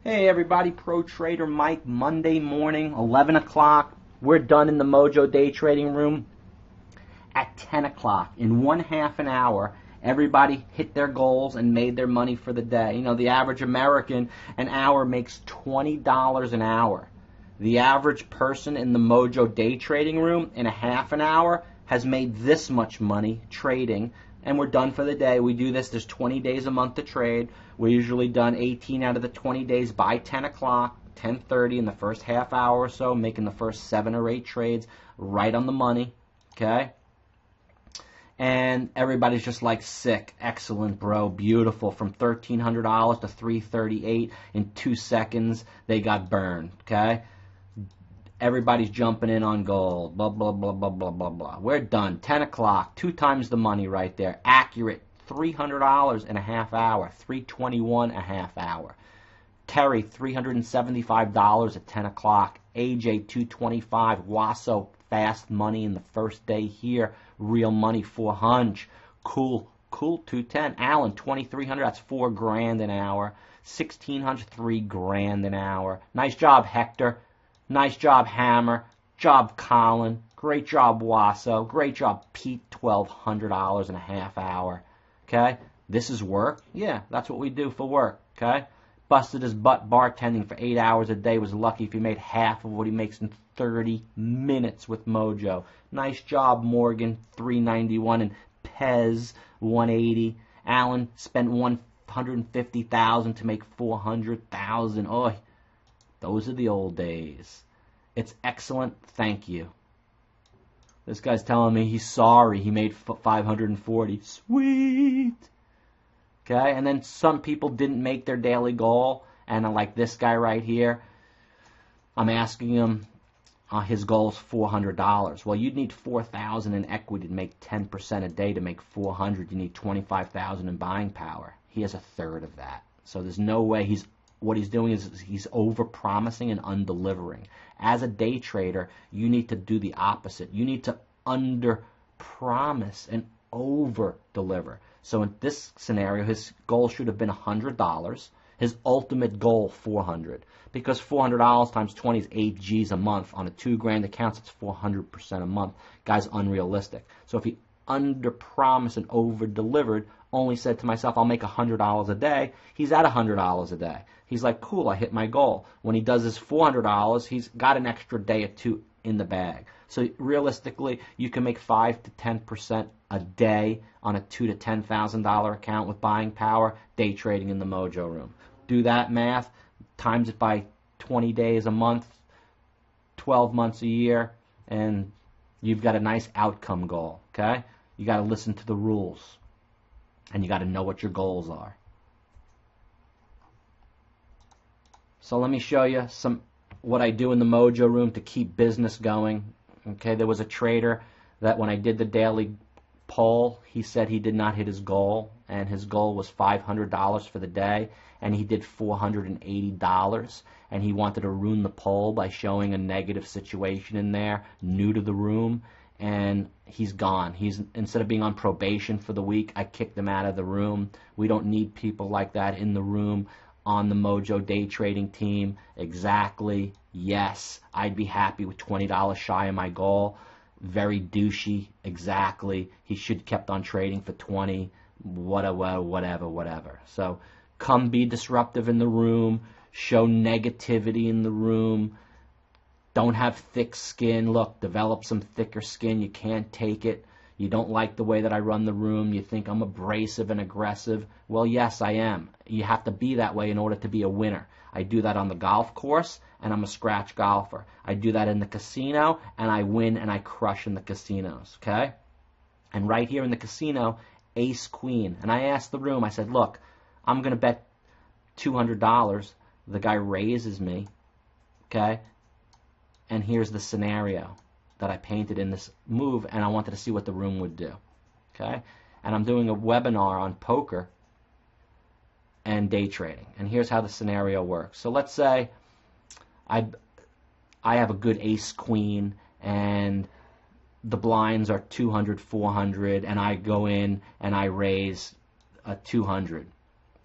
Hey everybody, Pro Trader Mike, Monday morning, 11 o'clock. We're done in the MOJO Day Trading room at 10 o'clock. In 1/2 an hour, everybody hit their goals and made their money for the day. You know, the average American an hour makes $20 an hour. The average person in the MOJO Day Trading room in 1/2 an hour has made this much money trading, and we're done for the day. We do this, there's 20 days a month to trade. We're usually done 18 out of the 20 days by 10 o'clock, 10:30 in the first half hour or so, making the first 7 or 8 trades right on the money, okay? And everybody's just like sick. Excellent, bro. Beautiful. From $1,300 to $338 in 2 seconds, they got burned, okay? Everybody's jumping in on gold. Blah, blah, blah, blah, blah, blah, blah. We're done. 10 o'clock. 2 times the money right there. Accurate. $300 in 1/2 hour. $321 1/2 hour. Terry, $375 at 10 o'clock. AJ, $225. Wasso, fast money in the first day here. Real money, $400. Cool, $210. Alan, $2,300. That's $4 grand an hour. $1,600, $3 grand an hour. Nice job, Hector. Nice job, Hammer. Job, Colin. Great job, Wasso. Great job, Pete. $1,200 in 1/2 hour. Okay? This is work? Yeah, that's what we do for work. Okay? Busted his butt bartending for 8 hours a day. Was lucky if he made half of what he makes in 30 minutes with Mojo. Nice job, Morgan. $391. And Pez, $180. Alan spent $150,000 to make $400,000. Oh, those are the old days. It's excellent. Thank you. This guy's telling me he's sorry he made $540. Sweet. Okay, and then some people didn't make their daily goal, and like this guy right here, I'm asking him his goal's $400. Well, you'd need $4,000 in equity to make 10% a day to make $400. You need $25,000 in buying power. He has 1/3 of that. So there's no way what he's doing is he's over-promising and undelivering. As a day trader, you need to do the opposite. You need to under-promise and over-deliver. So in this scenario, his goal should have been $100. His ultimate goal, $400. Because $400 times 20 is 8 G's a month. On a 2 grand account, it's 400% a month. Guy's unrealistic. So if he under-promised and over-delivered, only said to myself, I'll make $100 a day, he's at $100 a day. He's like, cool, I hit my goal. When he does his $400, he's got an extra day or 2 in the bag. So realistically, you can make 5 to 10% a day on a $2,000 to $10,000 account with buying power, day trading in the Mojo room. Do that math, times it by 20 days a month, 12 months a year, and you've got a nice outcome goal, okay? You got to listen to the rules, and you got to know what your goals are. So let me show you what I do in the Mojo room to keep business going. Okay, there was a trader that when I did the daily poll, he said he did not hit his goal, and his goal was $500 for the day, and he did $480, and he wanted to ruin the poll by showing a negative situation in there, new to the room, and he's gone. Instead of being on probation for the week, I kicked him out of the room. We don't need people like that in the room on the Mojo Day Trading team. Exactly. Yes, I'd be happy with $20 shy of my goal. Very douchey. Exactly. He should have kept on trading for 20. Whatever. So come be disruptive in the room. Show negativity in the room. Don't have thick skin. Look, develop some thicker skin. You can't take it. You don't like the way that I run the room. You think I'm abrasive and aggressive. Well, yes, I am. You have to be that way in order to be a winner. I do that on the golf course, and I'm a scratch golfer. I do that in the casino, and I win and I crush in the casinos, okay? And right here in the casino, ace queen. And I asked the room, I said, look, I'm going to bet $200. The guy raises me, okay? And here's the scenario that I painted in this move, and I wanted to see what the room would do, okay? And I'm doing a webinar on poker and day trading. And here's how the scenario works. So let's say I have a good ace queen, and the blinds are 200, 400, and I go in and I raise a 200.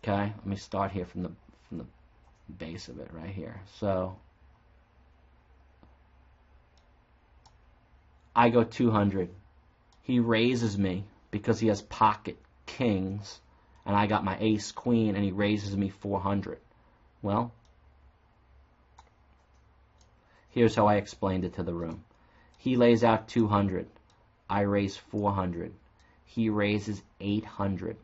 Okay, let me start here from the base of it right here. So I go 200. He raises me because he has pocket kings, and I got my ace queen, and he raises me 400. Well, here's how I explained it to the room. He lays out 200. I raise 400. He raises 800.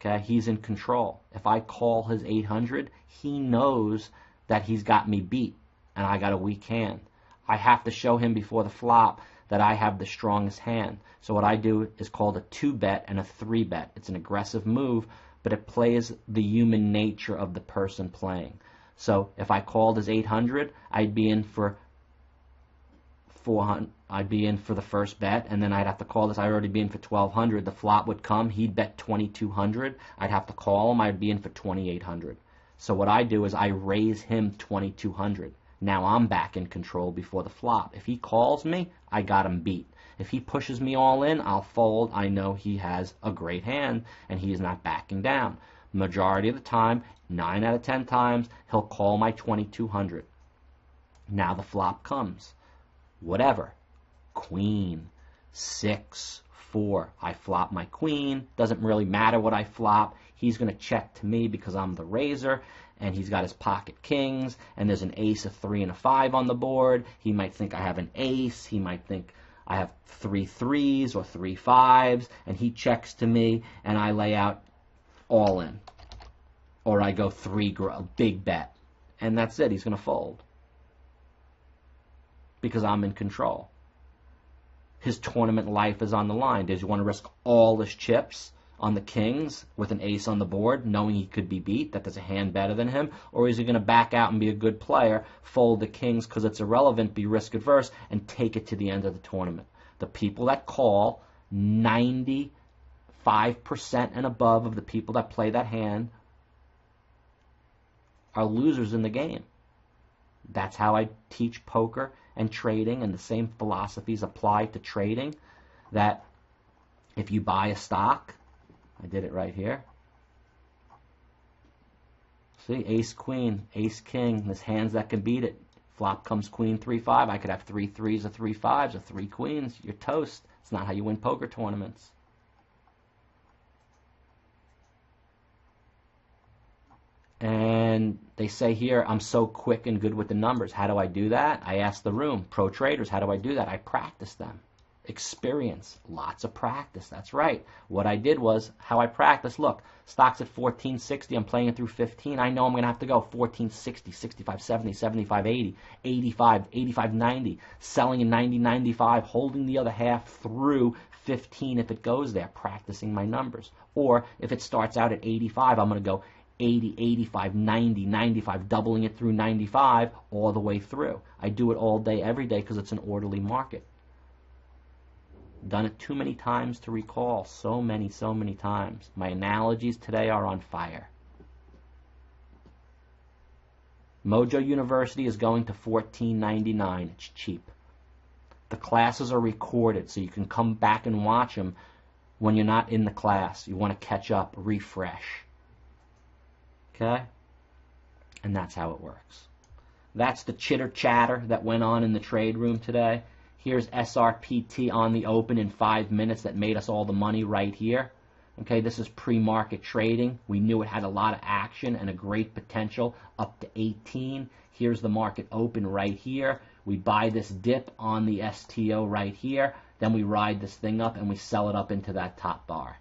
Okay, he's in control. If I call his 800, he knows that he's got me beat, and I got a weak hand. I have to show him before the flop that I have the strongest hand. So what I do is called a 2-bet and a 3-bet. It's an aggressive move, but it plays the human nature of the person playing. So if I called his 800, I'd be in for 400. I'd be in for the first bet, and then I'd have to call this. I'd already be in for 1,200. The flop would come. He'd bet 2,200. I'd have to call him. I'd be in for 2,800. So what I do is I raise him 2,200. Now I'm back in control before the flop. If he calls me, I got him beat. If he pushes me all in, I'll fold. I know he has a great hand, and he is not backing down. Majority of the time, 9 out of 10 times, he'll call my 2,200. Now the flop comes. Whatever. Queen, 6, 4. I flop my queen. Doesn't really matter what I flop. He's going to check to me because I'm the raiser, and he's got his pocket kings, and there's an ace, a 3, and a 5 on the board. He might think I have an ace. He might think I have 3 3s or 3 5s, and he checks to me, and I lay out all in. Or I go big bet, and that's it. He's going to fold because I'm in control. His tournament life is on the line. Does he want to risk all his chips on the kings with an ace on the board, knowing he could be beat, that there's a hand better than him? Or is he going to back out and be a good player, fold the kings because it's irrelevant, be risk adverse, and take it to the end of the tournament? The people that call, 95% and above of the people that play that hand are losers in the game. That's how I teach poker and trading, and the same philosophies apply to trading, that if you buy a stock, I did it right here. See, ace, queen, ace, king. There's hands that can beat it. Flop comes queen, 3, 5. I could have 3 3s or 3 5s or 3 queens. You're toast. It's not how you win poker tournaments. And they say here, I'm so quick and good with the numbers. How do I do that? I ask the room, pro traders, how do I do that? I practice them. Experience, lots of practice. That's right. What I did was, how I practice, look, stock's at 1460, I'm playing it through 15. I know I'm going to have to go 1460, 65, 70, 75, 80, 85, 85, 90, selling in 90, 95, holding the other half through 15 if it goes there, practicing my numbers. Or if it starts out at 85, I'm going to go 80, 85, 90, 95, doubling it through 95 all the way through. I do it all day, every day, because it's an orderly market. Done it too many times to recall. So many times. My analogies today are on fire. Mojo University is going to $14.99. It's cheap. The classes are recorded, so you can come back and watch them when you're not in the class. You want to catch up, refresh. Okay? And that's how it works. That's the chitter chatter that went on in the trade room today. Here's SRPT on the open in 5 minutes that made us all the money right here. Okay, this is pre-market trading. We knew it had a lot of action and a great potential up to 18. Here's the market open right here. We buy this dip on the STO right here. Then we ride this thing up and we sell it up into that top bar.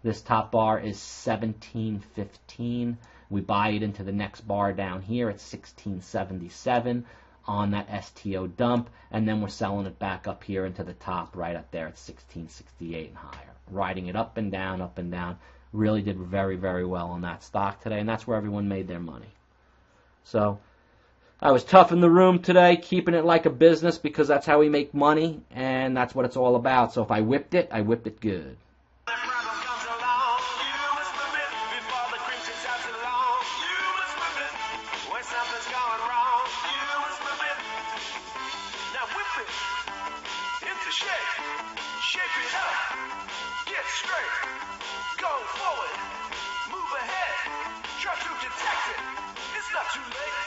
This top bar is 17.15. We buy it into the next bar down here at 16.77 on that STO dump, and then we're selling it back up here into the top right up there at 16.68 and higher. Riding it up and down, up and down. Really did very, very well on that stock today, and that's where everyone made their money. So I was tough in the room today, keeping it like a business because that's how we make money, and that's what it's all about. So if I whipped it good. Shape it up, get straight, go forward, move ahead, try to detect it. too late.